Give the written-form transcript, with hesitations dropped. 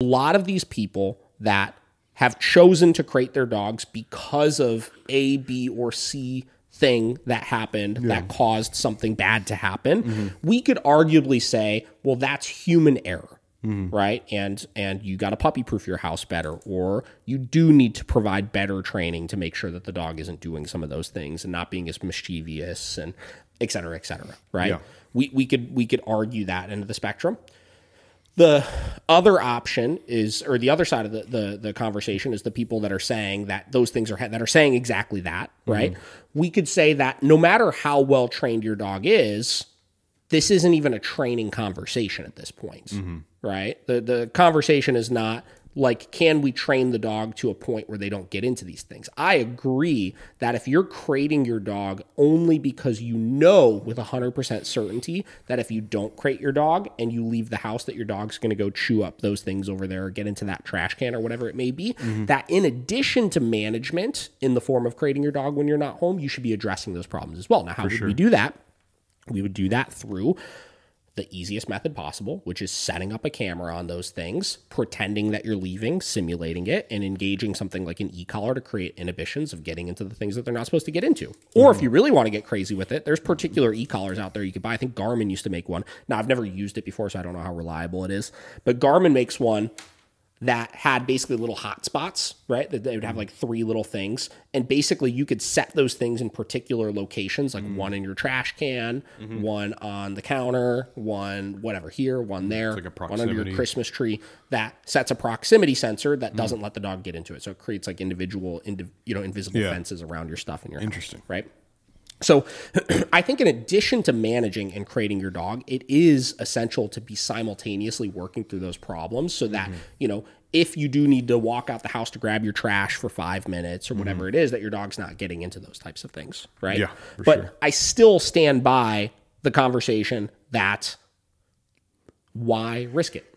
A lot of these people that have chosen to crate their dogs because of A, B, or C thing that happened that caused something bad to happen, we could arguably say, well, that's human error, right? And you got to puppy proof your house better, or you do need to provide better training to make sure that the dog isn't doing some of those things and not being as mischievous and et cetera, right? Yeah. We could argue that end of the spectrum. The other option is, or the other side of the conversation is the people that are saying that those things that are saying exactly that, right? We could say that no matter how well trained your dog is, this isn't even a training conversation at this point, right? The conversation is not like, can we train the dog to a point where they don't get into these things? I agree that if you're crating your dog only because you know with 100% certainty that if you don't crate your dog and you leave the house that your dog's going to go chew up those things over there or get into that trash can or whatever it may be, that in addition to management in the form of crating your dog when you're not home, you should be addressing those problems as well. Now, how would we do that? We would do that through the easiest method possible, which is setting up a camera on those things, pretending that you're leaving, simulating it, and engaging something like an e-collar to create inhibitions of getting into the things that they're not supposed to get into. Or if you really want to get crazy with it, there's particular e-collars out there you could buy. I think Garmin used to make one. Now, I've never used it before, so I don't know how reliable it is. But Garmin makes one that had basically little hot spots, right? That they would have like 3 little things. And basically you could set those things in particular locations, like one in your trash can, one on the counter, one whatever here, one there, like one under your Christmas tree. That sets a proximity sensor that doesn't let the dog get into it. So it creates like invisible fences around your stuff in your house, right? So I think in addition to managing and crating your dog, it is essential to be simultaneously working through those problems so that, if you do need to walk out the house to grab your trash for 5 minutes or whatever it is, that your dog's not getting into those types of things, right? Yeah, but I still stand by the conversation that why risk it?